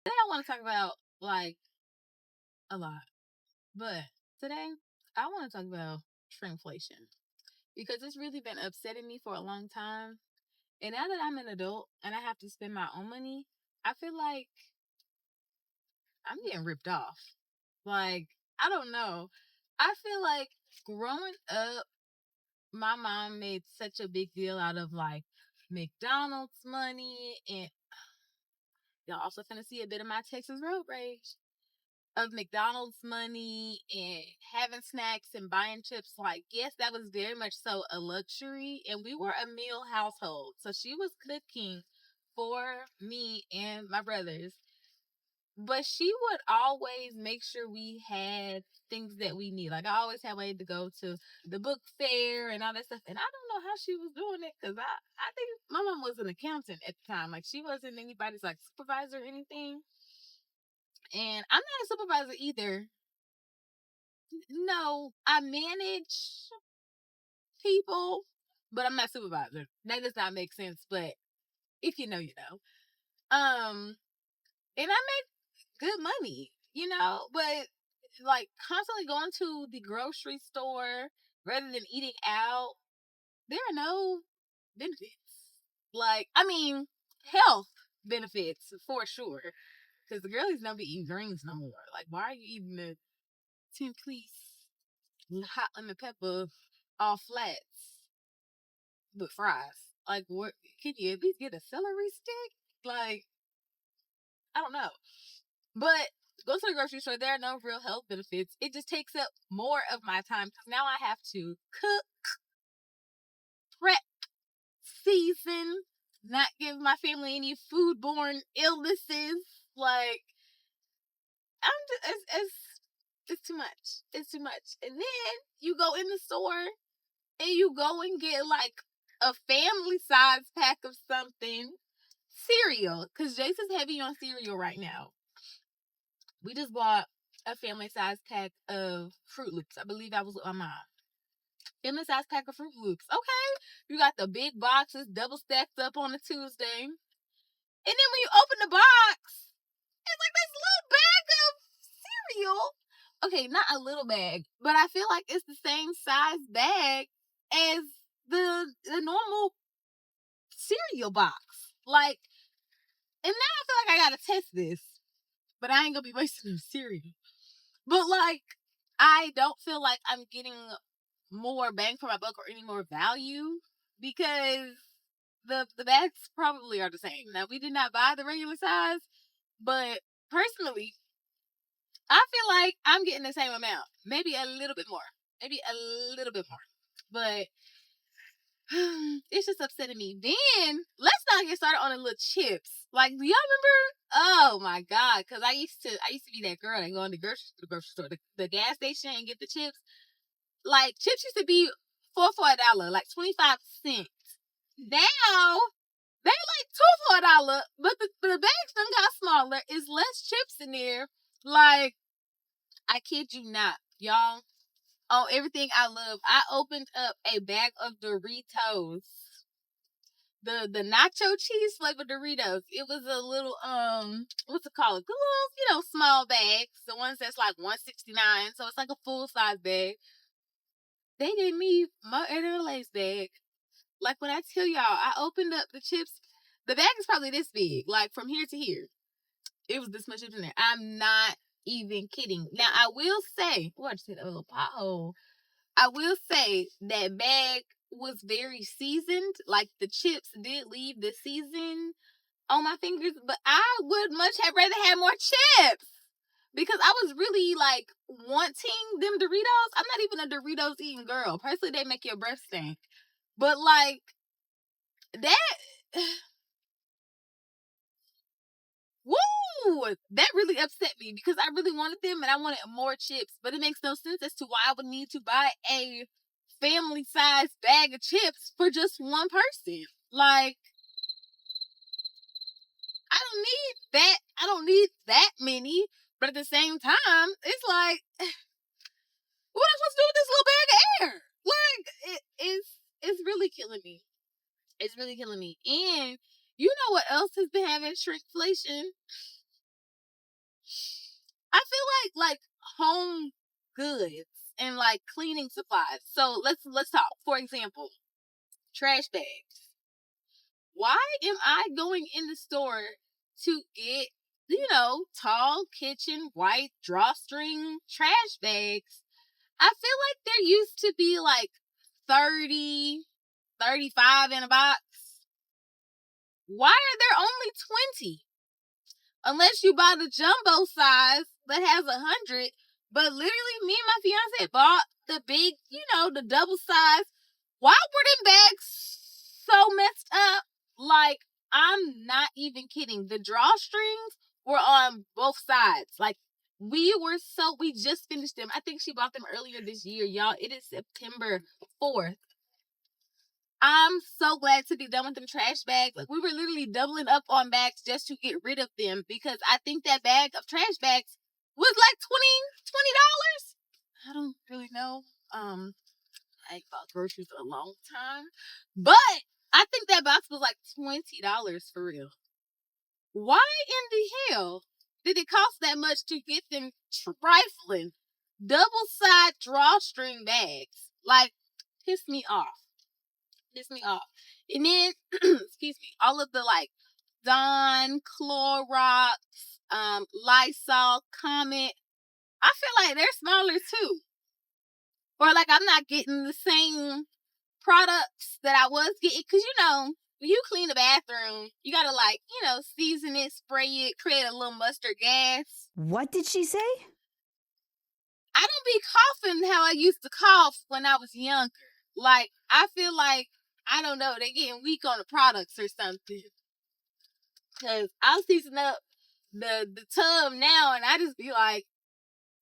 Today I want to talk about like a lot, but today I want to talk about shrinkflation because it's really been upsetting me for a long time. And now that I'm an adult and I have to spend my own money, I feel like I'm getting ripped off. Like, I don't know. I feel like growing up, my mom made such a big deal out of like McDonald's money, and y'all also gonna see a bit of my Texas road rage of McDonald's money and having snacks and buying chips. Like, yes, that was very much so a luxury, and we were a meal household. So she was cooking for me and my brothers, but she would always make sure we had things that we need. Like, I always had way to go to the book fair and all that stuff. And I don't know how she was doing it because I think my mom was an accountant at the time. Like, she wasn't anybody's like supervisor or anything. And I'm not a supervisor either. No, I manage people, but I'm not supervisor. That does not make sense. But if you know, you know. And I made good money, but like constantly going to the grocery store rather than eating out, there are no benefits. Like, I mean, health benefits for sure. Because the girlies don't be eating greens no more. Like, why are you eating the 10 piece hot lemon pepper all flats with fries? Like, what? Can you at least get a celery stick? Like, I don't know. But go to the grocery store. There are no real health benefits. It just takes up more of my time because now I have to cook, prep, season, not give my family any foodborne illnesses. Like, I'm just, it's too much. It's too much. And then you go in the store and you go and get like a family size pack of something. Cereal, because Jason's heavy on cereal right now. We just bought a family size pack of Fruit Loops. I believe I was with my mom. Family size pack of Fruit Loops. Okay. You got the big boxes double stacked up on a Tuesday. And then when you open the box, it's like this little bag of cereal. Okay, not a little bag, but I feel like it's the same size bag as the normal cereal box. Like, and now I feel like I gotta test this, but I ain't gonna be wasting no cereal. But like, I don't feel like I'm getting more bang for my buck or any more value because the bags probably are the same. Now we did not buy the regular size, but personally, I feel like I'm getting the same amount, maybe a little bit more, maybe a little bit more, but it's just upsetting me. Then let's not get started on the little chips. Like, do y'all remember? Oh my god! Because I used to be that girl that go in the grocery store, the gas station, and get the chips. Like, chips used to be for $1, like 25 cents. Now they like two for $1, but the bags done got smaller. It's less chips in there. Like, I kid you not, y'all. On everything I love, I opened up a bag of Doritos, the nacho cheese flavored Doritos. It was a little what's it called? The little, small bags. The ones that's like $1.69. So it's like a full size bag. They gave me my Air Lay's bag. Like, when I tell y'all, I opened up the chips. The bag is probably this big, like from here to here. It was this much chips in there. I'm not even kidding. Now I will say, what I just hit a little pothole. I will say that bag was very seasoned. Like, the chips did leave the season on my fingers, but I would much have rather had more chips because I was really like wanting them Doritos. I'm not even a Doritos eating girl. Personally, they make your breath stink. But like that, woo, that really upset me because I really wanted them and I wanted more chips. But it makes no sense as to why I would need to buy a family size bag of chips for just one person. Like, I don't need that. I don't need that many. But at the same time, it's like, what am I supposed to do with this little bag of air? Like, it's really killing me. It's really killing me. And you know what else has been having shrinkflation? like home goods and like cleaning supplies. So let's talk. For example, trash bags. Why am I going in the store to get, tall kitchen white drawstring trash bags? I feel like there used to be like 30, 35 in a box. Why are there only 20? Unless you buy the jumbo size that has 100. But literally, me and my fiance bought the big, the double size. Why were them bags so messed up? Like, I'm not even kidding. The drawstrings were on both sides. Like, we just finished them. I think she bought them earlier this year, y'all. It is September 4th. I'm so glad to be done with them trash bags. Like, we were literally doubling up on bags just to get rid of them because I think that bag of trash bags was like $20. I don't really know. I ain't bought groceries in a long time. But I think that box was like $20 for real. Why in the hell did it cost that much to get them trifling double-side drawstring bags? Like, piss me off. And then, excuse me, all of the like Dawn, Clorox, Lysol, Comet, I feel like they're smaller too. Or like I'm not getting the same products that I was getting. Because, when you clean the bathroom, you got to like, season it, spray it, create a little mustard gas. What did she say? I don't be coughing how I used to cough when I was younger. Like, I feel like, I don't know, they getting weak on the products or something. Because I'll season up the tub now and I just be like,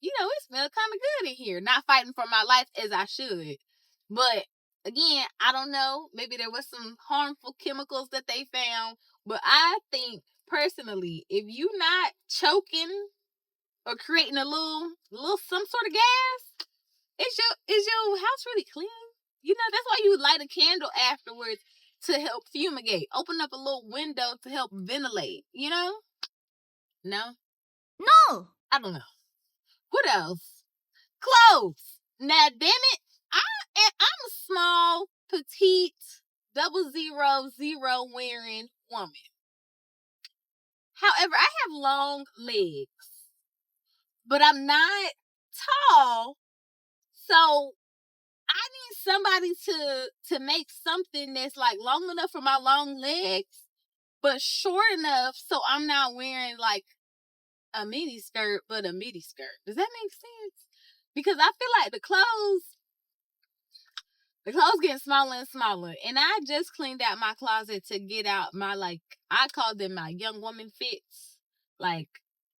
it smells kind of good in here. Not fighting for my life as I should. But again, I don't know. Maybe there was some harmful chemicals that they found. But I think personally, if you not choking or creating a little some sort of gas, is your house really clean? That's why you light a candle afterwards to help fumigate. Open up a little window to help ventilate, No? No! I don't know. What else? Clothes. Now, damn it, I'm a small, petite, 000 wearing woman. However, I have long legs, but I'm not tall, so I need somebody to make something that's like long enough for my long legs, but short enough so I'm not wearing like a mini skirt, but a midi skirt. Does that make sense? Because I feel like the clothes getting smaller and smaller. And I just cleaned out my closet to get out my, like, I call them my young woman fits. Like,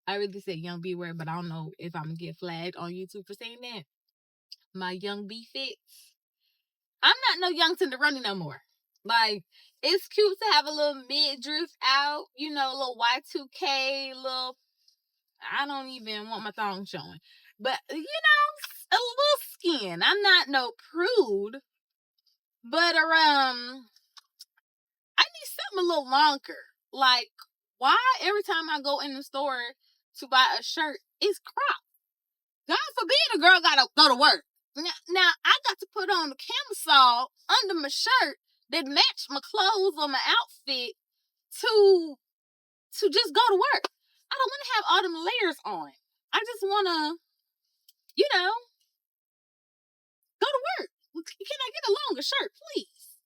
I really said young B word, but I don't know if I'm going to get flagged on YouTube for saying that. My young B fits. I'm not no young Cinderella no more. Like, it's cute to have a little midriff out, a little Y2K, I don't even want my thong showing. But, a little skin. I'm not no prude. But, I need something a little longer. Like, why every time I go in the store to buy a shirt, it's cropped? God forbid a girl gotta go to work. Now I got to put on the camisole under my shirt that match my clothes or my outfit to just go to work. I don't want to have all them layers on. I just want to, go to work. Can I get a longer shirt, please?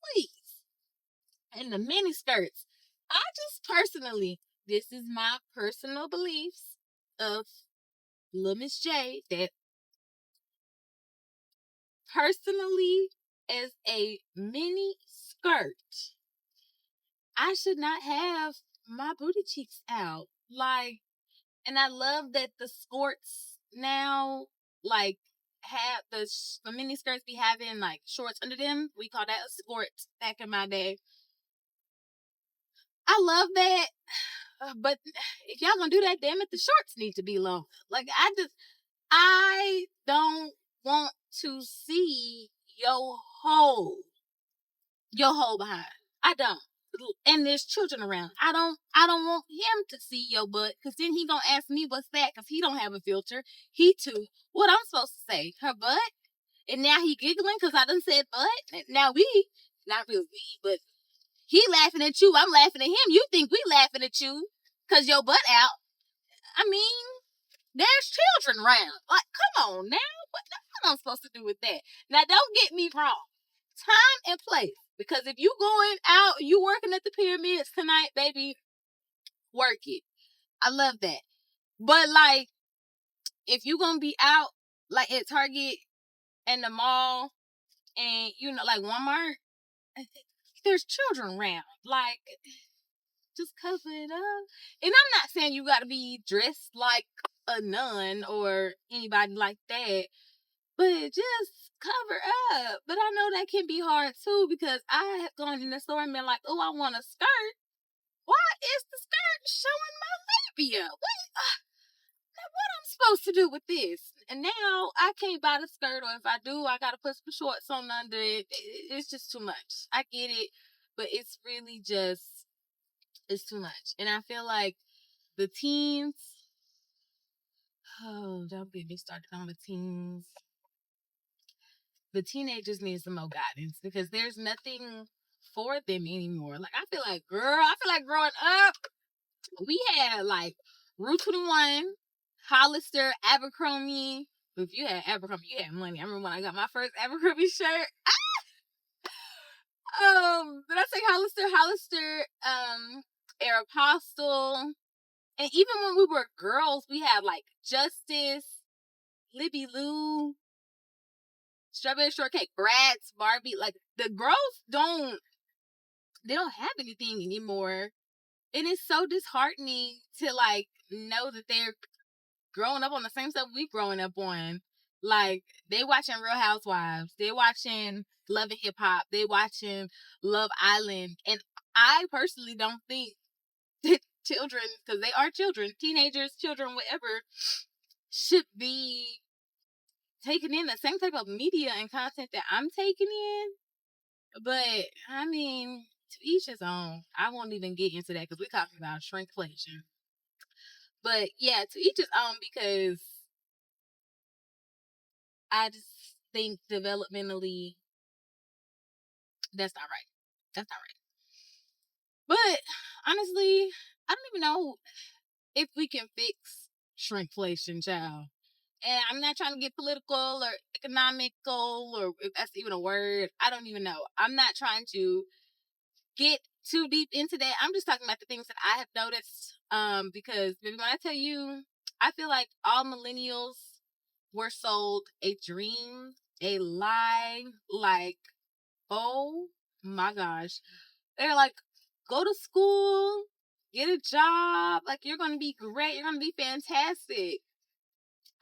Please. And the mini skirts. I just personally, this is my personal beliefs of LittleMissJahde, that personally, as a mini skirt, I should not have my booty cheeks out. Like, and I love that the skirts now, like, have the mini skirts be having like shorts under them. We call that a skirt back in my day. I love that. But if y'all gonna do that, damn it, the shorts need to be long. Like, I don't want to see your whole behind. I don't. and there's children around. I don't want him to see your butt, because then he gonna ask me what's that, because he don't have a filter. He too. What I'm supposed to say? Her butt? And now he giggling because I done said butt. Now we, not really we, but he laughing at you. I'm laughing at him. You think we laughing at you because your butt out. I mean, there's children around. Like, come on now. What am I supposed to do with that? Now, don't get me wrong. Time and place. Because if you going out, you working at the pyramids tonight, baby, work it. I love that. But, like, if you going to be out, like, at Target and the mall and, you know, like Walmart, there's children around. Like, just cover it up. And I'm not saying you got to be dressed like a nun or anybody like that, but just cover up. But I know that can be hard too, because I have gone in the store and been like, oh, I want a skirt. Why is the skirt showing my labia? What I'm supposed to do with this? And now I can't buy the skirt, or if I do, I gotta put some shorts on under it. It's just too much. I get it, but it's really just, it's too much. And I feel like the teens, oh, don't get me started on the teens. The teenagers need some more guidance, because there's nothing for them anymore. Like, I feel like growing up, we had like Rue 21, Hollister, Abercrombie. If you had Abercrombie, you had money. I remember when I got my first Abercrombie shirt. Did I say Hollister, Aeropostale. And even when we were girls, we had like Justice, Libby Lou, Strawberry Shortcake, Bratz, Barbie. Like, the girls don't have anything anymore. And it's so disheartening to like know that they're growing up on the same stuff we growing up on. Like, they watching Real Housewives, they watching Love and Hip Hop, they watching Love Island. And I personally don't think that children, because they are children, teenagers, children, whatever, should be taking in the same type of media and content that I'm taking in. But I mean, to each his own. I won't even get into that because we're talking about shrinkflation. But yeah, to each his own, because I just think developmentally, that's not right. That's not right. But honestly, I don't even know if we can fix shrinkflation, child. And I'm not trying to get political or economical, or if that's even a word. I don't even know. I'm not trying to get too deep into that. I'm just talking about the things that I have noticed. Because baby, when I tell you, I feel like all millennials were sold a dream, a lie. Like, oh my gosh. They're like, go to school, get a job. Like, you're going to be great. You're going to be fantastic.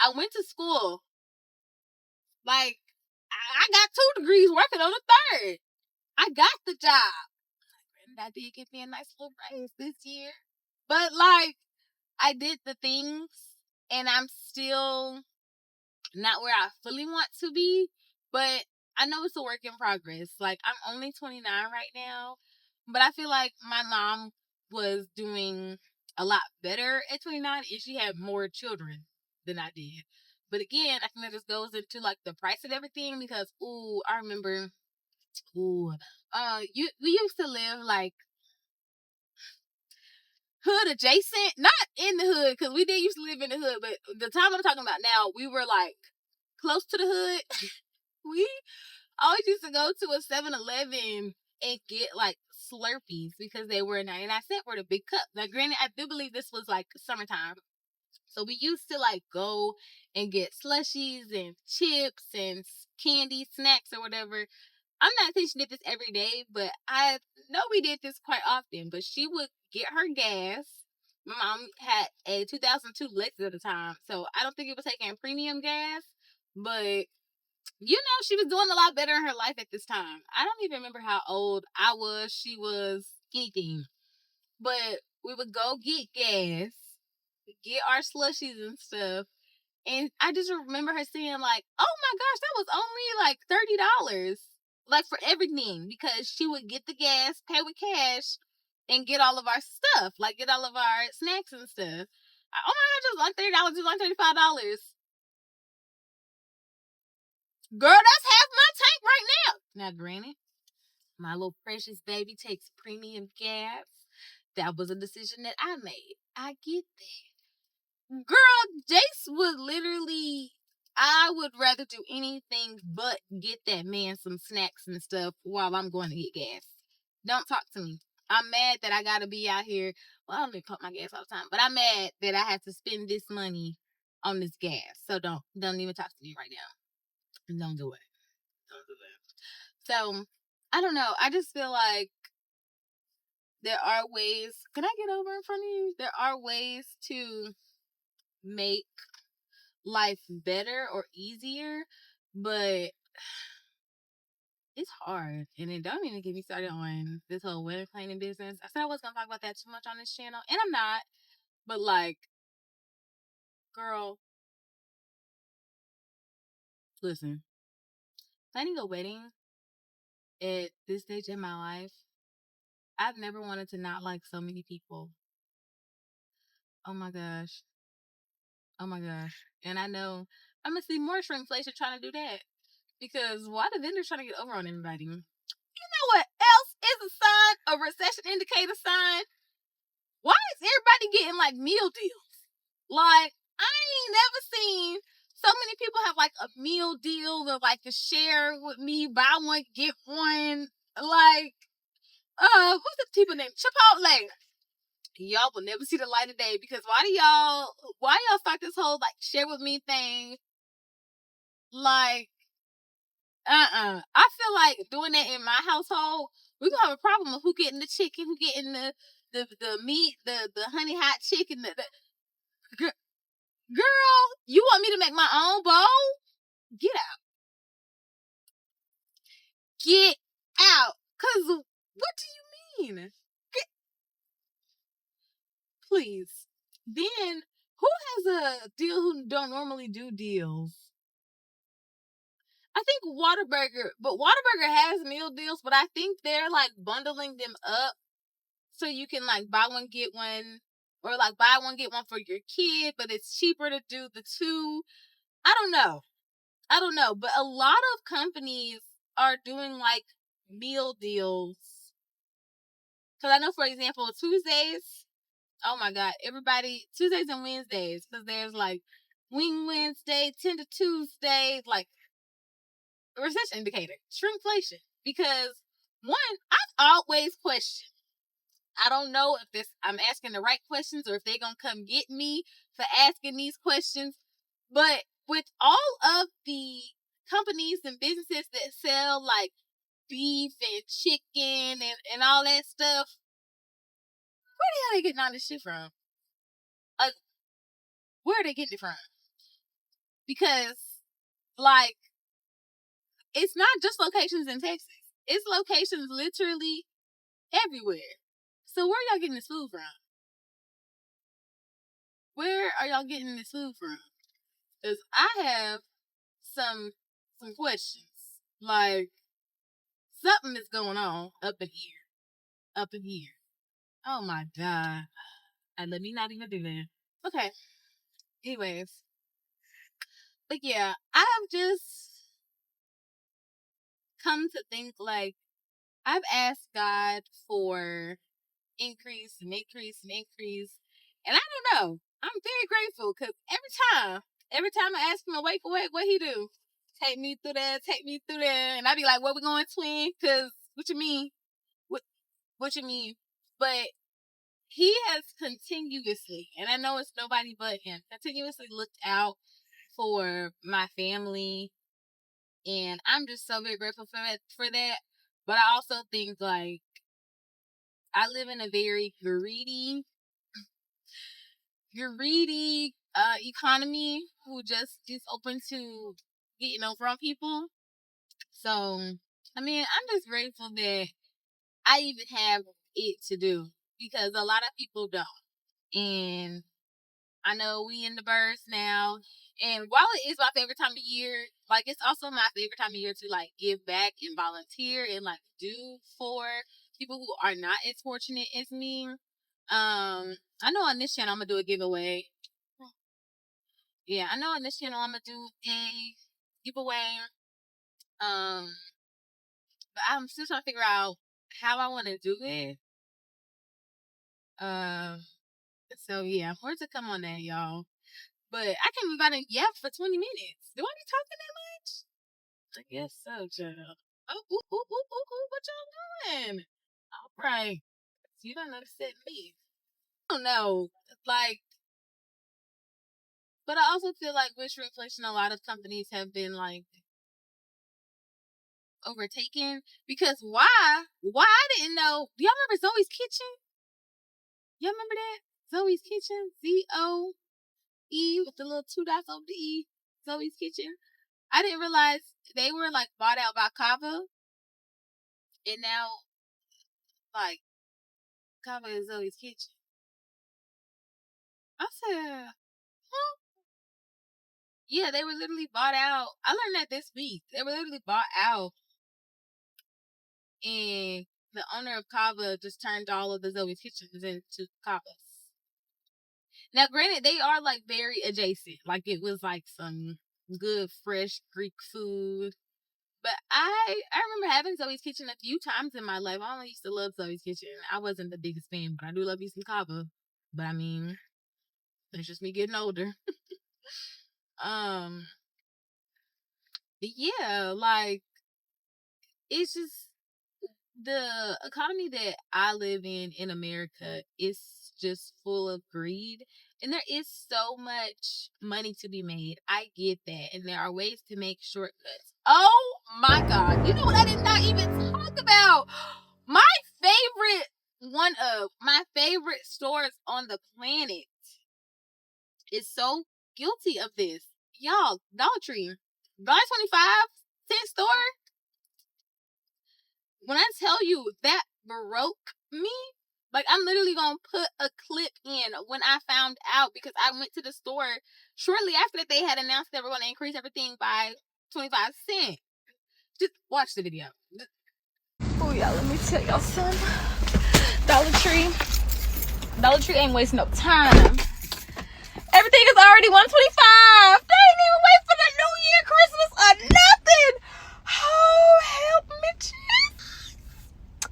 I went to school. Like, I got 2 degrees working on a third. I got the job. And I did get me a nice little raise this year. But, like, I did the things, and I'm still not where I fully want to be. But I know it's a work in progress. Like, I'm only 29 right now. But I feel like my mom was doing a lot better at 29, and she had more children than I did. But again, I think that just goes into like the price of everything, because I remember we used to live like hood adjacent, not in the hood, because we did used to live in the hood, but the time I'm talking about now, we were like close to the hood. We always used to go to a 7-Eleven and get like Slurpees, because they were 99 cents for the big cup. Now, granted, I do believe this was like summertime. So we used to like go and get slushies and chips and candy, snacks, or whatever. I'm not saying she did this every day, but I know we did this quite often. But she would get her gas. My mom had a 2002 Lexus at the time, so I don't think it was taking premium gas. But you know, she was doing a lot better in her life at this time. I don't even remember how old I was, she was, anything. But we would go get gas, get our slushies and stuff. And I just remember her saying like, oh my gosh, that was only like $30. Like, for everything. Because she would get the gas, pay with cash, and get all of our stuff, like get all of our snacks and stuff. Oh my god, just like $30, just like $35. Girl, that's half my tank right now. Now, granted, my little precious baby takes premium gas. That was a decision that I made. I get that. Girl, Jace would literally, I would rather do anything but get that man some snacks and stuff while I'm going to get gas. Don't talk to me. I'm mad that I gotta be out here. Well, I don't even pump my gas all the time, but I'm mad that I have to spend this money on this gas. So don't even talk to me right now. Don't do it. Don't do it. So I don't know. I just feel like there are ways. Can I get over in front of you? There are ways to make life better or easier, but it's hard. And it don't even get me started on this whole winter cleaning business. I said I wasn't gonna talk about that too much on this channel, and I'm not. But like, girl, listen, planning a wedding at this stage in my life, I've never wanted to not like so many people. Oh my gosh. Oh my gosh. And I know I'm gonna see more shrinkflation trying to do that. Because why the vendors trying to get over on everybody? You know what else is a sign, a recession indicator sign? Why is everybody getting like meal deals? Like, I ain't never seen so many people have like a meal deal or like a share with me, buy one, get one. Like, who's the people named Chipotle? Y'all will never see the light of day because why y'all start this whole like share with me thing? Like, I feel like doing that in my household, we're gonna have a problem of who getting the chicken, who getting the meat, the honey hot chicken. Girl, you want me to make my own bowl? Get out. Get out. Cause what do you mean? Please. Then who has a deal who don't normally do deals? I think Whataburger has meal deals, but I think they're like bundling them up so you can like buy one get one, or like buy one get one for your kid, but it's cheaper to do the two. I don't know, but a lot of companies are doing like meal deals. Cause I know, for example, Tuesdays. Oh my God, everybody Tuesdays and Wednesdays, because there's like Wing Wednesday, Tender Tuesday, like a recession indicator, shrinkflation. Because one, I've always questioned. I don't know if I'm asking the right questions or if they're gonna come get me for asking these questions. But with all of the companies and businesses that sell like beef and chicken and all that stuff, where the hell are they getting all this shit from? Where are they getting it from? Because like, it's not just locations in Texas. It's locations literally everywhere. So where are y'all getting this food from? Where are y'all getting this food from? Because I have some questions. Like, something is going on up in here. Up in here. Oh my God. And let me not even do that. Okay. Anyways. But yeah, I've just come to think like I've asked God for increase and increase and increase. And I don't know. I'm very grateful because every time I ask him to wake, what he do? Take me through there. And I be like, where we going, twin? Because what you mean? What you mean? But he has continuously, and I know it's nobody but him, continuously looked out for my family. And I'm just so very grateful for that. But I also think like I live in a very greedy economy who just is open to getting over on people. So I mean, I'm just grateful that I even have it to do because a lot of people don't. And I know we in the birds now. And while it is my favorite time of year, like it's also my favorite time of year to like give back and volunteer and like do for people who are not as fortunate as me. I know on this channel I'm gonna do a giveaway. Yeah, I know on this channel I'm gonna do a giveaway. But I'm still trying to figure out how I want to do it. So yeah, more to come on that, y'all. But I can't believe I didn't yap for 20 minutes. Do I be talking that much? I guess so, child. Oh, what y'all doing? All right. So you don't upset me. I don't know. Like, but I also feel like with shrinkflation, a lot of companies have been like overtaken because why? Why I didn't know? Do y'all remember Zoe's Kitchen? Y'all remember that? Zoe's Kitchen? ZOE with the little two dots over the E. Zoe's Kitchen. I didn't realize they were like bought out by Kava, and now like Kava is Zoe's Kitchen. I said, huh? Yeah, they were literally bought out. I learned that this week. They were literally bought out, and the owner of Kava just turned all of the Zoe's Kitchens into Kava's. Now, granted, they are like very adjacent. Like it was like some good fresh Greek food. But I remember having Zoe's Kitchen a few times in my life. I only used to love Zoe's Kitchen. I wasn't the biggest fan, but I do love me some Kava. But I mean, it's just me getting older. um, but yeah, like it's just the economy that I live in America is just full of greed. And there is so much money to be made. I get that. And there are ways to make shortcuts. Oh my God. You know what I did not even talk about? My one of my favorite stores on the planet is so guilty of this. Y'all, Dollar Tree. $1.25 store? When I tell you that broke me, like I'm literally gonna put a clip in when I found out because I went to the store shortly after that they had announced they were gonna increase everything by 25 cents. Just watch the video. Oh yeah, let me tell y'all something. Dollar Tree ain't wasting no time. Everything is already $1.25. They ain't even wait for the New Year, Christmas, or nothing. Oh, help me, Jesus.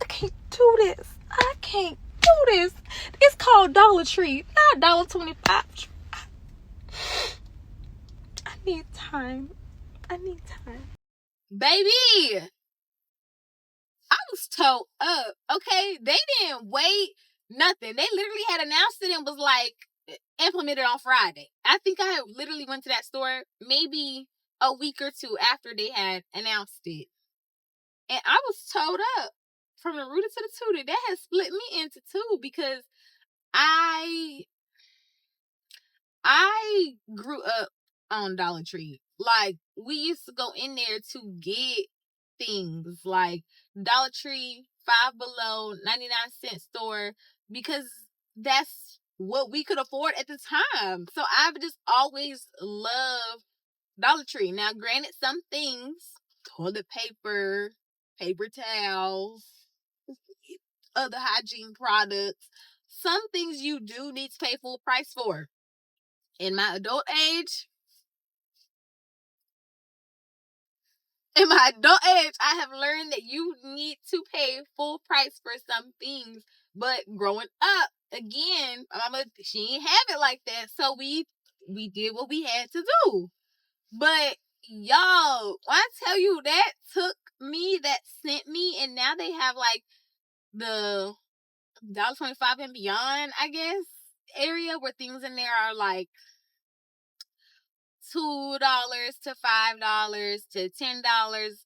I can't do this. I can't do this. It's called Dollar Tree, not $1.25. I need time. Baby, I was told up. Okay, they didn't wait nothing. They literally had announced it and was like implemented on Friday. I think I literally went to that store maybe a week or two after they had announced it. And I was told up from the rooter to the tutor. That has split me into two because I grew up on Dollar Tree. Like we used to go in there to get things like Dollar Tree, Five Below, 99-cent store because that's what we could afford at the time. So I've just always loved Dollar Tree. Now, granted, some things, toilet paper, paper towels, other hygiene products, some things you do need to pay full price for. In my adult age, I have learned that you need to pay full price for some things. But growing up, again, my mama, she ain't have it like that. So we did what we had to do. But y'all, when I tell you that sent me, and now they have like the $1.25 and beyond, I guess, area where things in there are like $2 to $5 to $10,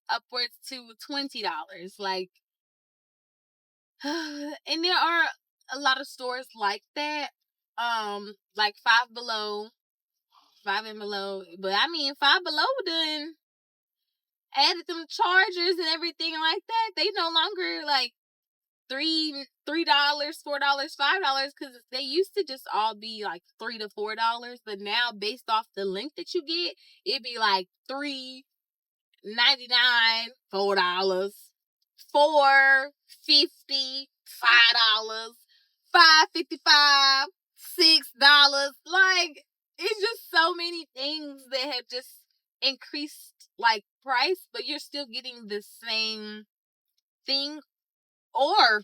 upwards to $20. Like, and there are a lot of stores like that. Like Five and Below. But I mean, Five Below done added them chargers and everything like that. They no longer like $3, $4, $5 because they used to just all be like $3 to $4, but now based off the length that you get, it'd be like $3.99, $4. $4.50, $5, $5.55, $6. Like, it's just so many things that have just increased like price, but you're still getting the same thing or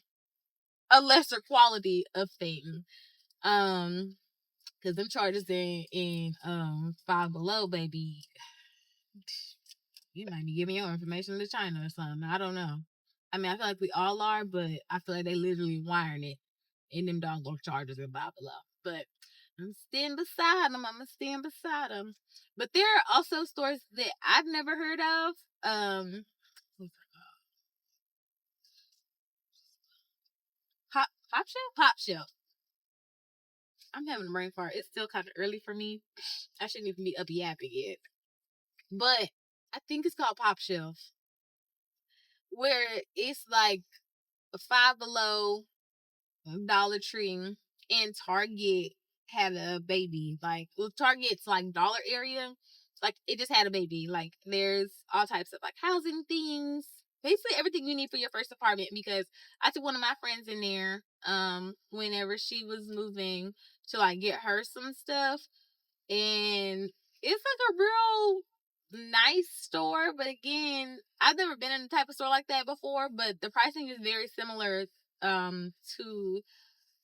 a lesser quality of thing. Because them charges in Five Below, baby, you might be giving your information to China or something. I don't know. I mean, I feel like we all are, but I feel like they literally wiring it in them doggone chargers in Five Below. But I'm staying beside them. I'm gonna stand beside them. But there are also stores that I've never heard of. Pop Shelf? Pop Shelf. I'm having a brain fart. It's still kind of early for me. I shouldn't even be up yapping yet. But I think it's called Pop Shelf, where it's like a Five Below, Dollar Tree, and Target had a baby. Like, well, Target's like dollar area. Like, it just had a baby. Like, there's all types of like housing things. Basically everything you need for your first apartment, because I took one of my friends in there whenever she was moving to like get her some stuff, and it's like a real nice store. But again, I've never been in a type of store like that before, but the pricing is very similar to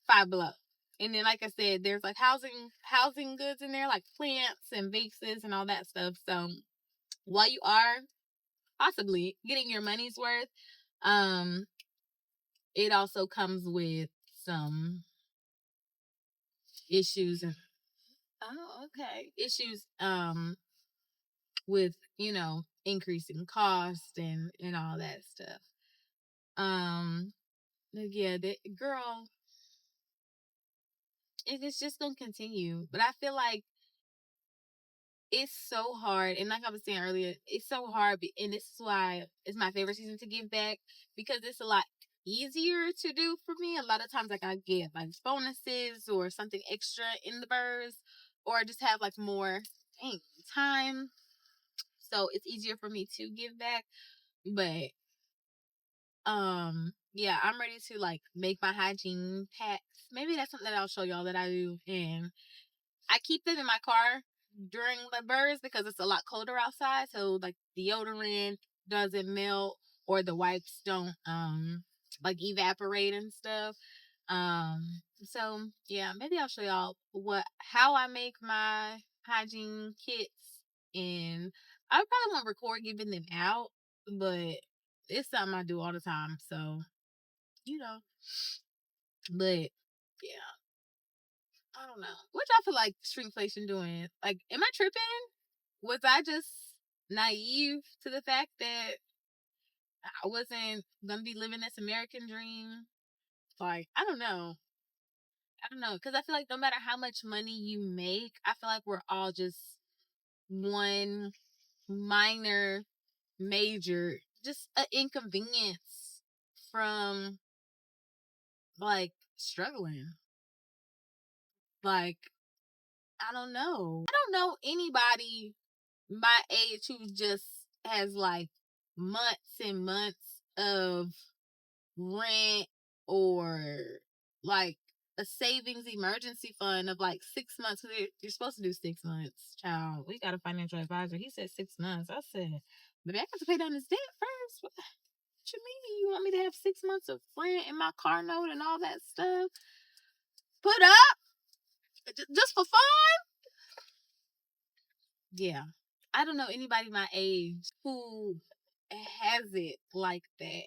Five Below. And then, like I said, there's like housing goods in there, like plants and vases and all that stuff. So while you are possibly getting your money's worth, um, it also comes with some issues. Oh, okay. Issues with, increasing cost and all that stuff. Yeah, girl, it's just gonna continue. But I feel like it's so hard, and like I was saying earlier, it's so hard, and this is why it's my favorite season to give back, because it's a lot easier to do for me. A lot of times, like, I get like bonuses or something extra in the burrs, or just have like more time, so it's easier for me to give back. But yeah, I'm ready to like make my hygiene packs. Maybe that's something that I'll show y'all that I do, and I keep them in my car during the burrs because it's a lot colder outside. So like deodorant doesn't melt, or the wipes don't like evaporate and stuff. So yeah, maybe I'll show y'all how I make my hygiene kits, and I probably won't record giving them out, but it's something I do all the time. So, you know. But yeah, I don't know. What y'all feel like shrinkflation doing? Like, am I tripping? Was I just naive to the fact that I wasn't gonna be living this American dream? Like, I don't know. I don't know. Because I feel like no matter how much money you make, I feel like we're all just one minor, major, just an inconvenience from like struggling. Like, I don't know. I don't know anybody my age who just has like months and months of rent, or like a savings emergency fund of like 6 months. You're supposed to do 6 months, child. We got a financial advisor. He said 6 months. I said, maybe I got to pay down this debt first. What you mean? You want me to have 6 months of rent and my car note and all that stuff put up just for fun? Yeah. I don't know anybody my age who has it like that.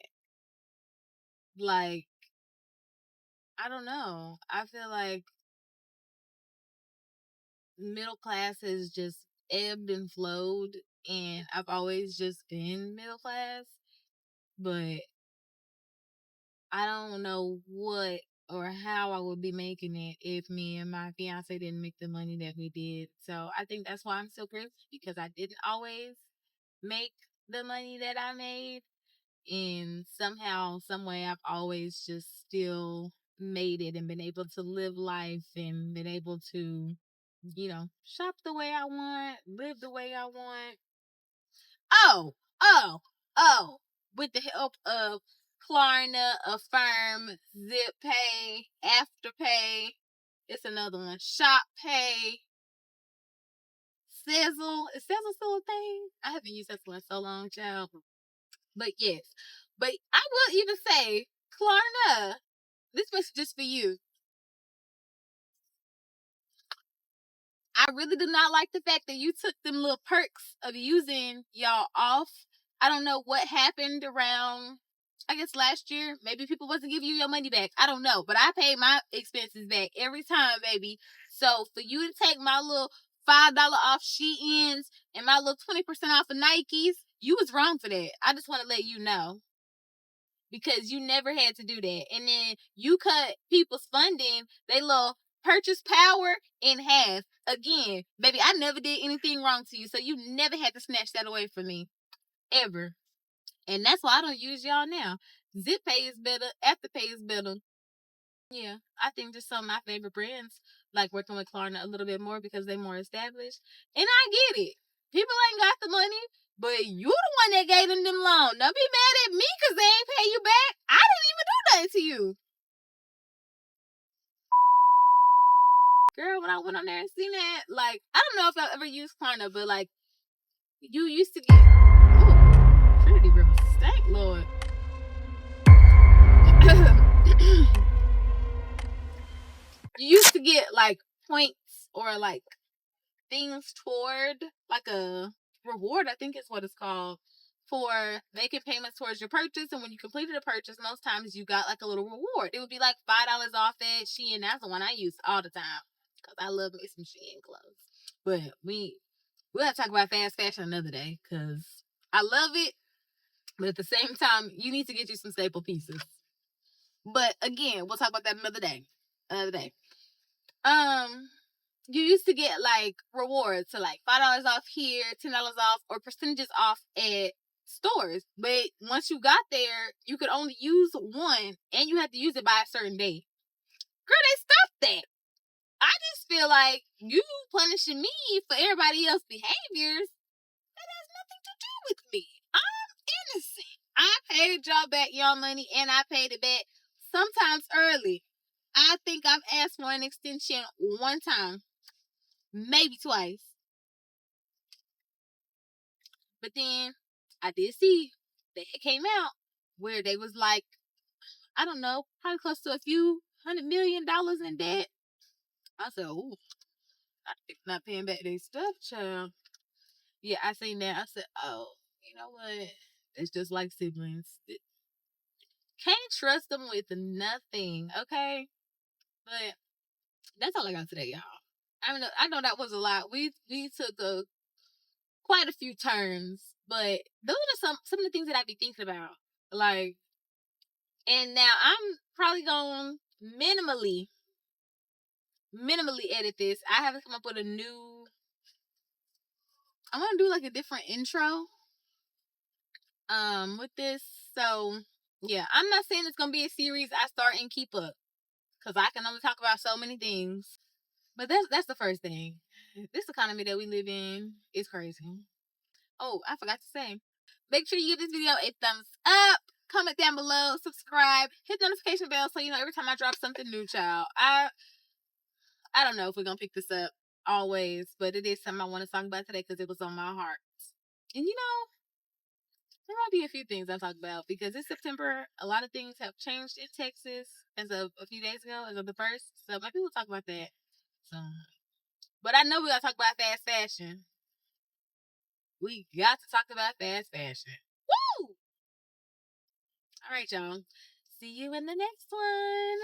Like, I don't know. I feel like middle class has just ebbed and flowed, and I've always just been middle class, but I don't know what or how I would be making it if me and my fiance didn't make the money that we did. So I think that's why I'm so grateful, because I didn't always make the money that I made, and somehow, some way, I've always just still made it and been able to live life and been able to, shop the way I want, live the way I want. Oh, oh, oh. with the help of Klarna, Affirm, Zip Pay, Afterpay. It's another one. Shop Pay. Sizzle. Is Sizzle still a thing? I haven't used Sizzle in so long, child. But yes. But I will even say, Klarna, this message is for you. I really do not like the fact that you took them little perks of using y'all off. I don't know what happened around, I guess, last year. Maybe people wasn't giving you your money back. I don't know. But I paid my expenses back every time, baby. So for you to take my little $5 off Sheins and my little 20% off of Nikes, you was wrong for that. I just want to let you know. Because you never had to do that. And then you cut people's funding, they little purchase power in half. Again, baby, I never did anything wrong to you, so you never had to snatch that away from me. Ever. And that's why I don't use y'all now. Zip Pay is better. Afterpay is better. Yeah, I think just some of my favorite brands like working with Klarna a little bit more because they're more established. And I get it. People ain't got the money, but you the one that gave them loans. Don't be mad at me because they ain't pay you back. I didn't even do nothing to you. Girl, when I went on there and seen that, like, I don't know if I've ever used Klarna, but like, you used to get, ooh, Trinity River stank, Lord. You used to get like points or like things toward like a reward, I think is what it's called, for making payments towards your purchase. And when you completed a purchase, most times you got like a little reward. It would be like $5 off at Shein. That's the one I use all the time because I love me some Shein clothes. But we'll have to talk about fast fashion another day because I love it, but at the same time, you need to get you some staple pieces. But again, we'll talk about that another day. You used to get like rewards, so like $5 off here, $10 off, or percentages off at stores. But once you got there, you could only use one, and you had to use it by a certain day. Girl, they stopped that. I just feel like you punishing me for everybody else's behaviors. That has nothing to do with me. I'm innocent. I paid y'all back y'all money, and I paid it back sometimes early. I think I've asked for an extension one time. Maybe twice. But then I did see that it came out where they was like, I don't know, probably close to a few $100 million in debt. I said, ooh, I think not paying back their stuff, child. Yeah, I seen that. I said, oh, you know what? It's just like siblings. Can't trust them with nothing, okay? But that's all I got today, y'all. I know that was a lot. We took quite a few turns, but those are some of the things that I be thinking about. Like, and now I'm probably gonna minimally edit this. I haven't come up with a new. I want to do like a different intro. With this, so yeah, I'm not saying it's gonna be a series I start and keep up, cause I can only talk about so many things. But that's the first thing. This economy that we live in is crazy. Oh, I forgot to say. Make sure you give this video a thumbs up. Comment down below. Subscribe. Hit the notification bell so you know every time I drop something new, child. I don't know if we're going to pick this up always, but it is something I want to talk about today because it was on my heart. And you know, there might be a few things I'll talk about because this September, a lot of things have changed in Texas as of a few days ago, as of the 1st. So maybe we'll talk about that. So, but I know we got to talk about fast fashion. We got to talk about fast fashion. Woo! All right, y'all. See you in the next one.